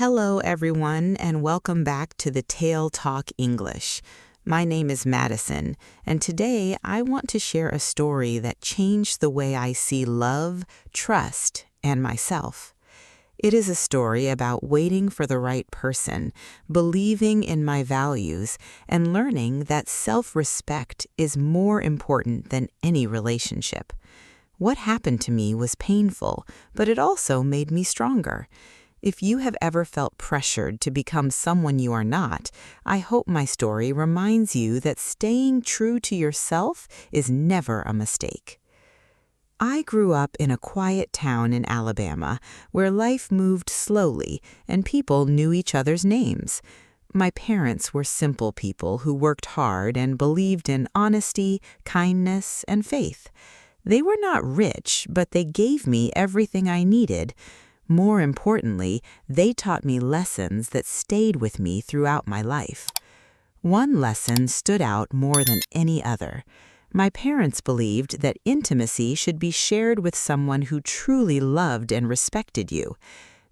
Hello, everyone, and welcome back to the TaleTalk English. My name is Madison, and today I want to share a story that changed the way I see love, trust, and myself. It is a story about waiting for the right person, believing in my values, and learning that self-respect is more important than any relationship. What happened to me was painful, but it also made me stronger. If you have ever felt pressured to become someone you are not, I hope my story reminds you that staying true to yourself is never a mistake. I grew up in a quiet town in Alabama where life moved slowly and people knew each other's names. My parents were simple people who worked hard and believed in honesty, kindness, and faith. They were not rich, but they gave me everything I needed. More importantly, they taught me lessons that stayed with me throughout my life. One lesson stood out more than any other. My parents believed that intimacy should be shared with someone who truly loved and respected you.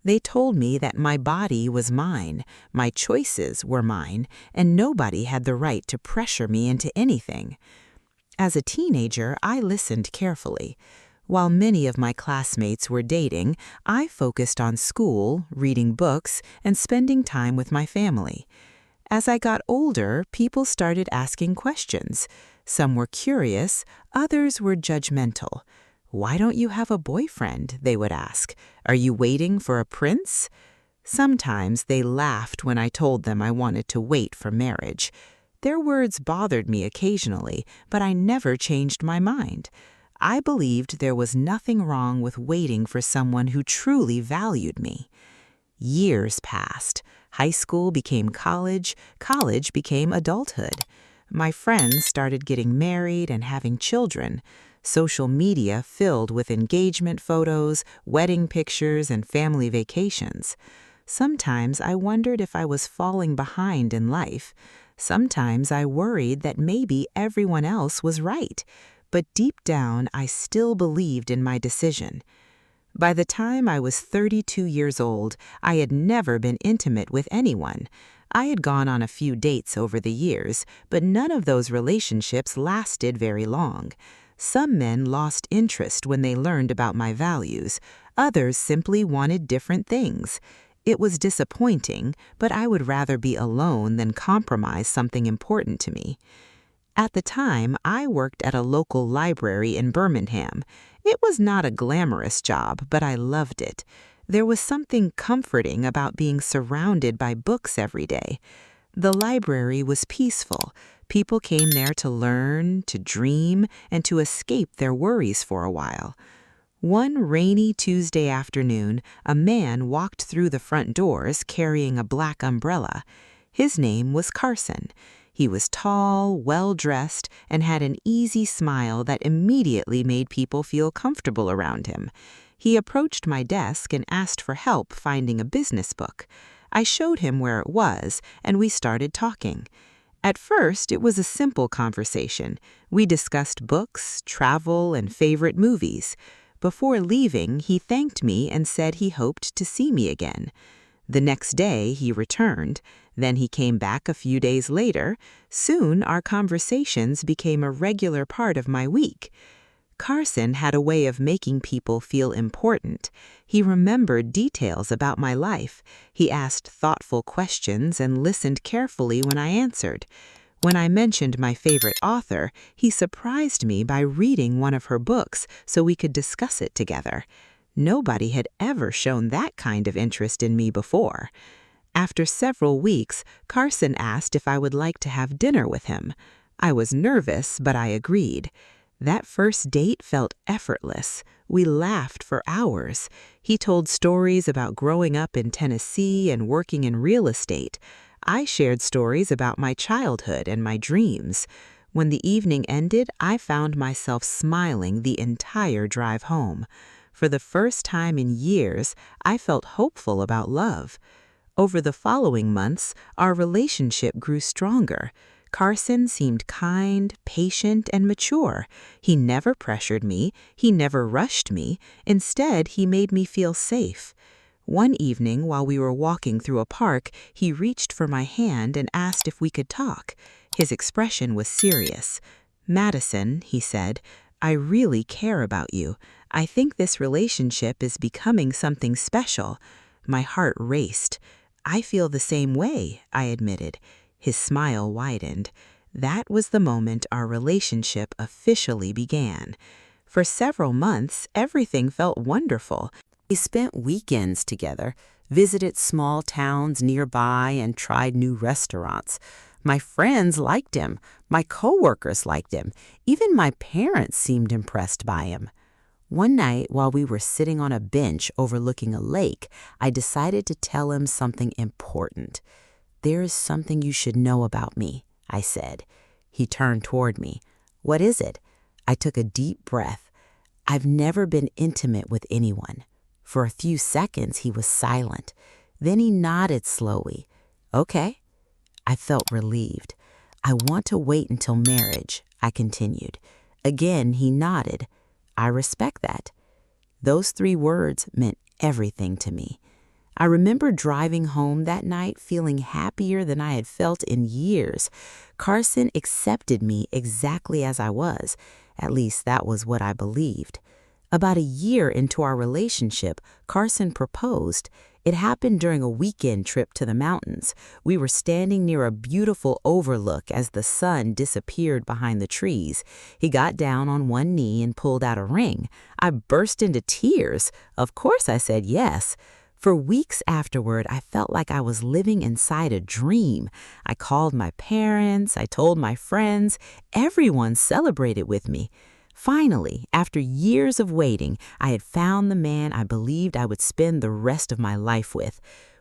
They told me that my body was mine, my choices were mine, and nobody had the right to pressure me into anything. As a teenager, I listened carefully. While many of my classmates were dating, I focused on school, reading books, and spending time with my family. As I got older, people started asking questions. Some were curious, others were judgmental. "Why don't you have a boyfriend?" they would ask. "Are you waiting for a prince?" Sometimes they laughed when I told them I wanted to wait for marriage. Their words bothered me occasionally, but I never changed my mind. I believed there was nothing wrong with waiting for someone who truly valued me. Years passed. High school became college, college became adulthood. My friends started getting married and having children. Social media filled with engagement photos, wedding pictures, and family vacations. Sometimes I wondered if I was falling behind in life. Sometimes I worried that maybe everyone else was right. But deep down, I still believed in my decision. By the time I was 32 years old, I had never been intimate with anyone. I had gone on a few dates over the years, but none of those relationships lasted very long. Some men lost interest when they learned about my values. Others simply wanted different things. It was disappointing, but I would rather be alone than compromise something important to me. At the time, I worked at a local library in Birmingham. It was not a glamorous job, but I loved it. There was something comforting about being surrounded by books every day. The library was peaceful. People came there to learn, to dream, and to escape their worries for a while. One rainy Tuesday afternoon, a man walked through the front doors carrying a black umbrella. His name was Carson. He was tall, well-dressed, and had an easy smile that immediately made people feel comfortable around him. He approached my desk and asked for help finding a business book. I showed him where it was, and we started talking. At first, it was a simple conversation. We discussed books, travel, and favorite movies. Before leaving, he thanked me and said he hoped to see me again. The next day, he returned. Then he came back a few days later. Soon, our conversations became a regular part of my week. Carson had a way of making people feel important. He remembered details about my life. He asked thoughtful questions and listened carefully when I answered. When I mentioned my favorite author, he surprised me by reading one of her books so we could discuss it together. Nobody had ever shown that kind of interest in me before. After several weeks, Carson asked if I would like to have dinner with him. I was nervous, but I agreed. That first date felt effortless. We laughed for hours. He told stories about growing up in Tennessee and working in real estate. I shared stories about my childhood and my dreams. When the evening ended, I found myself smiling the entire drive home. For the first time in years, I felt hopeful about love. Over the following months, our relationship grew stronger. Carson seemed kind, patient, and mature. He never pressured me. He never rushed me. Instead, he made me feel safe. One evening, while we were walking through a park, he reached for my hand and asked if we could talk. His expression was serious. "Madison," he said, "I really care about you. I think this relationship is becoming something special." My heart raced. "I feel the same way," I admitted. His smile widened. That was the moment our relationship officially began. For several months, everything felt wonderful. We spent weekends together, visited small towns nearby, and tried new restaurants. My friends liked him. My coworkers liked him. Even my parents seemed impressed by him. One night, while we were sitting on a bench overlooking a lake, I decided to tell him something important. "There is something you should know about me," I said. He turned toward me. "What is it?" I took a deep breath. "I've never been intimate with anyone." For a few seconds, he was silent. Then he nodded slowly. "Okay." I felt relieved. "I want to wait until marriage," I continued. Again, he nodded. "I respect that." Those 3 words meant everything to me. I remember driving home that night feeling happier than I had felt in years. Carson accepted me exactly as I was. At least that was what I believed. About a year into our relationship, Carson proposed. It happened during a weekend trip to the mountains. We were standing near a beautiful overlook as the sun disappeared behind the trees. He got down on one knee and pulled out a ring. I burst into tears. Of course I said yes. For weeks afterward, I felt like I was living inside a dream. I called my parents, I told my friends, everyone celebrated with me. Finally, after years of waiting, I had found the man I believed I would spend the rest of my life with.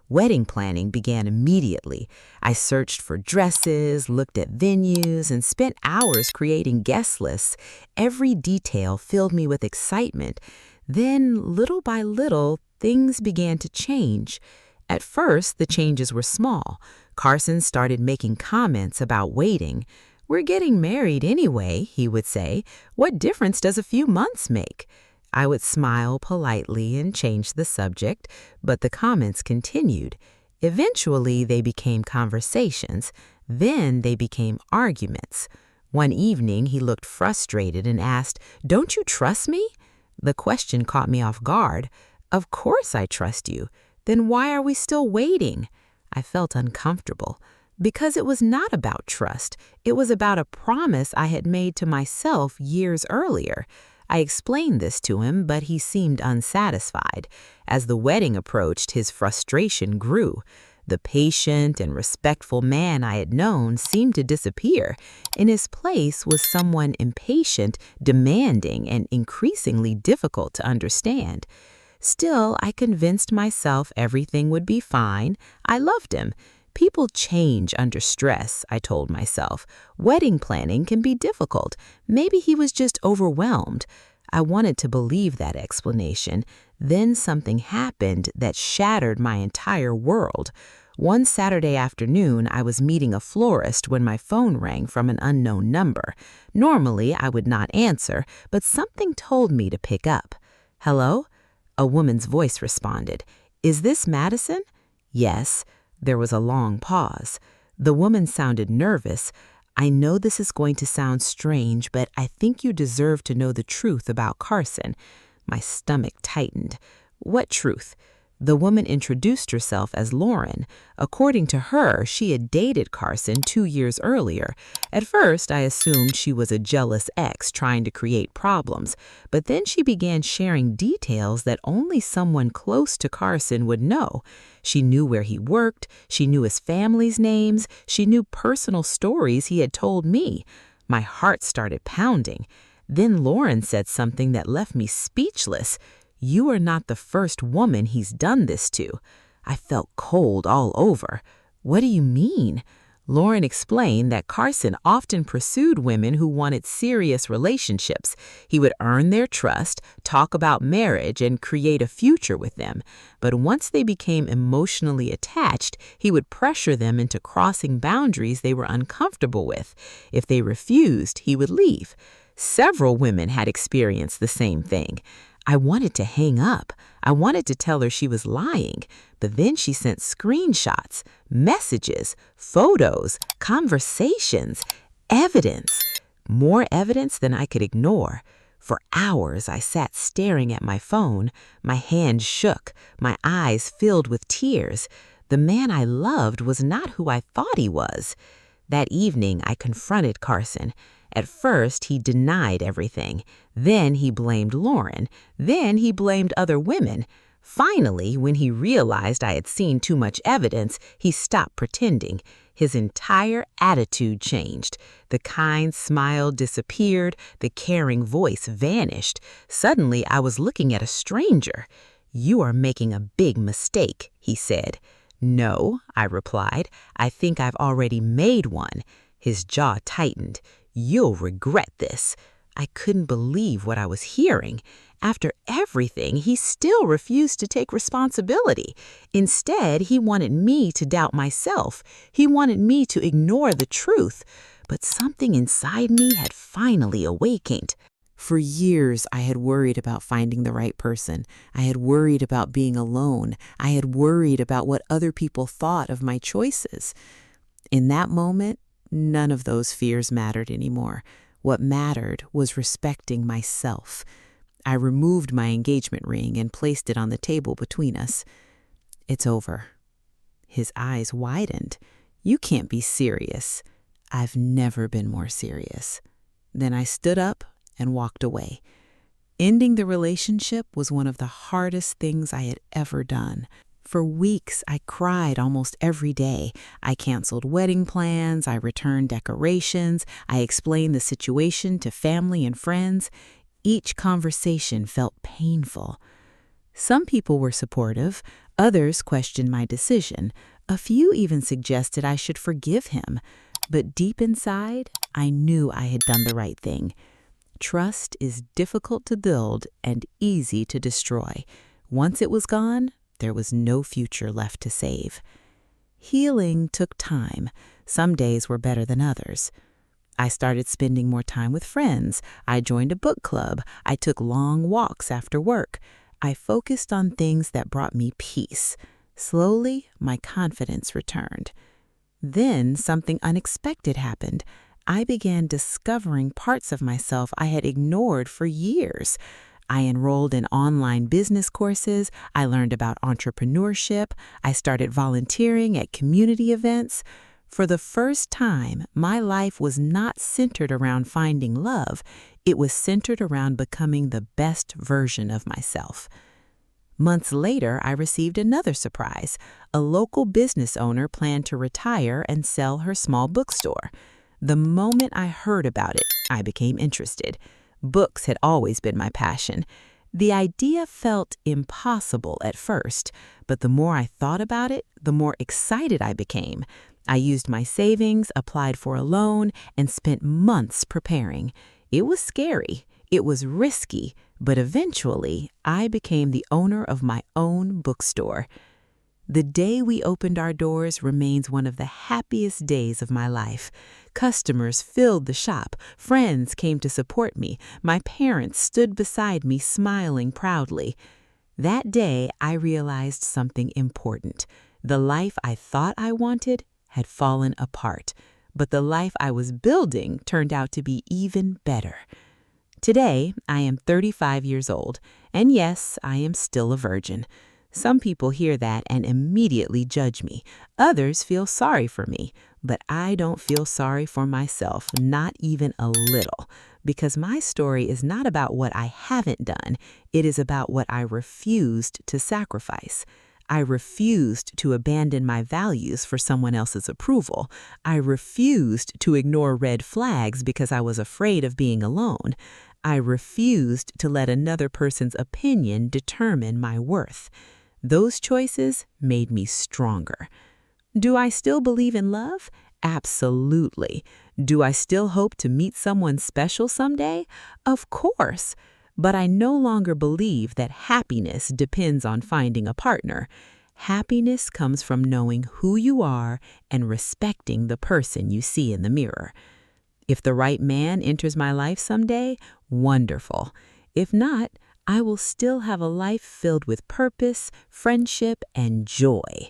Wedding planning began immediately. I searched for dresses, looked at venues, and spent hours creating guest lists. Every detail filled me with excitement. Then, little by little, things began to change. At first, the changes were small. Carson started making comments about waiting. "We're getting married anyway," he would say. "What difference does a few months make?" I would smile politely and change the subject, but the comments continued. Eventually, they became conversations. Then they became arguments. One evening, he looked frustrated and asked, "Don't you trust me?" The question caught me off guard. "Of course I trust you. Then why are we still waiting?" I felt uncomfortable. Because it was not about trust. It was about a promise I had made to myself years earlier. I explained this to him, but he seemed unsatisfied. As the wedding approached, his frustration grew. The patient and respectful man I had known seemed to disappear. In his place was someone impatient, demanding, and increasingly difficult to understand. Still, I convinced myself everything would be fine. I loved him. People change under stress, I told myself. Wedding planning can be difficult. Maybe he was just overwhelmed. I wanted to believe that explanation. Then something happened that shattered my entire world. One Saturday afternoon, I was meeting a florist when my phone rang from an unknown number. Normally, I would not answer, but something told me to pick up. "Hello?" A woman's voice responded. "Is this Madison?" "Yes." There was a long pause. The woman sounded nervous. "I know this is going to sound strange, but I think you deserve to know the truth about Carson." My stomach tightened. "What truth?" The woman introduced herself as Lauren. According to her, she had dated Carson 2 years earlier. At first, I assumed she was a jealous ex trying to create problems, but then she began sharing details that only someone close to Carson would know. She knew where he worked, she knew his family's names, she knew personal stories he had told me. My heart started pounding. Then Lauren said something that left me speechless. "You are not the first woman he's done this to." I felt cold all over. "What do you mean?" Lauren explained that Carson often pursued women who wanted serious relationships. He would earn their trust, talk about marriage, and create a future with them. But once they became emotionally attached, he would pressure them into crossing boundaries they were uncomfortable with. If they refused, he would leave. Several women had experienced the same thing. I wanted to hang up. I wanted to tell her she was lying, but then she sent screenshots, messages, photos, conversations, evidence, more evidence than I could ignore. For hours, I sat staring at my phone. My hands shook, my eyes filled with tears. The man I loved was not who I thought he was. That evening, I confronted Carson. At first, he denied everything. Then he blamed Lauren. Then he blamed other women. Finally, when he realized I had seen too much evidence, he stopped pretending. His entire attitude changed. The kind smile disappeared. The caring voice vanished. Suddenly, I was looking at a stranger. "You are making a big mistake," he said. "No," I replied. "I think I've already made one." His jaw tightened. "You'll regret this." I couldn't believe what I was hearing. After everything, he still refused to take responsibility. Instead, he wanted me to doubt myself. He wanted me to ignore the truth. But something inside me had finally awakened. For years, I had worried about finding the right person. I had worried about being alone. I had worried about what other people thought of my choices. In that moment, none of those fears mattered anymore. What mattered was respecting myself. I removed my engagement ring and placed it on the table between us. "It's over." His eyes widened. "You can't be serious." "I've never been more serious." Then I stood up and walked away. Ending the relationship was one of the hardest things I had ever done. For weeks, I cried almost every day. I canceled wedding plans, I returned decorations, I explained the situation to family and friends. Each conversation felt painful. Some people were supportive, others questioned my decision. A few even suggested I should forgive him. But deep inside, I knew I had done the right thing. Trust is difficult to build and easy to destroy. Once it was gone, there was no future left to save. Healing took time. Some days were better than others. I started spending more time with friends. I joined a book club. I took long walks after work. I focused on things that brought me peace. Slowly, my confidence returned. Then something unexpected happened. I began discovering parts of myself I had ignored for years. I enrolled in online business courses. I learned about entrepreneurship. I started volunteering at community events. For the first time, my life was not centered around finding love. It was centered around becoming the best version of myself. Months later, I received another surprise. A local business owner planned to retire and sell her small bookstore. The moment I heard about it, I became interested. Books had always been my passion. The idea felt impossible at first, but the more I thought about it, the more excited I became. I used my savings, applied for a loan, and spent months preparing. It was scary. It was risky, but eventually I became the owner of my own bookstore. The day we opened our doors remains one of the happiest days of my life. Customers filled the shop. Friends came to support me. My parents stood beside me, smiling proudly. That day, I realized something important. The life I thought I wanted had fallen apart, but the life I was building turned out to be even better. Today, I am 35 years old, and yes, I am still a virgin. Some people hear that and immediately judge me. Others feel sorry for me, but I don't feel sorry for myself, not even a little, because my story is not about what I haven't done. It is about what I refused to sacrifice. I refused to abandon my values for someone else's approval. I refused to ignore red flags because I was afraid of being alone. I refused to let another person's opinion determine my worth. Those choices made me stronger. Do I still believe in love? Absolutely. Do I still hope to meet someone special someday? Of course. But I no longer believe that happiness depends on finding a partner. Happiness comes from knowing who you are and respecting the person you see in the mirror. If the right man enters my life someday, wonderful. If not, I will still have a life filled with purpose, friendship, and joy.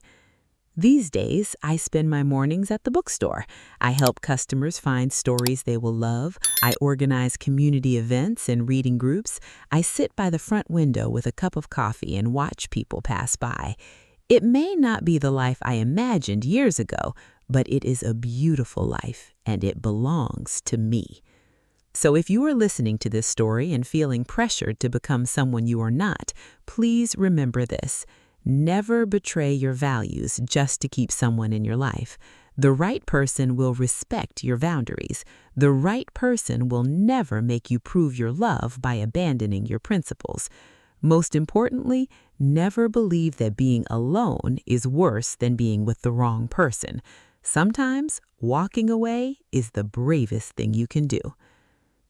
These days, I spend my mornings at the bookstore. I help customers find stories they will love. I organize community events and reading groups. I sit by the front window with a cup of coffee and watch people pass by. It may not be the life I imagined years ago, but it is a beautiful life, and it belongs to me. So if you are listening to this story and feeling pressured to become someone you are not, please remember this. Never betray your values just to keep someone in your life. The right person will respect your boundaries. The right person will never make you prove your love by abandoning your principles. Most importantly, never believe that being alone is worse than being with the wrong person. Sometimes walking away is the bravest thing you can do.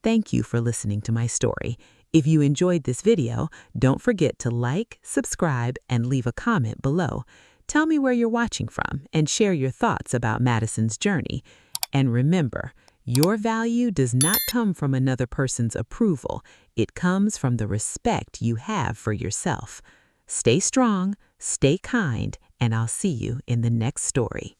Thank you for listening to my story. If you enjoyed this video, don't forget to like, subscribe, and leave a comment below. Tell me where you're watching from and share your thoughts about Madison's journey. And remember, your value does not come from another person's approval. It comes from the respect you have for yourself. Stay strong, stay kind, and I'll see you in the next story.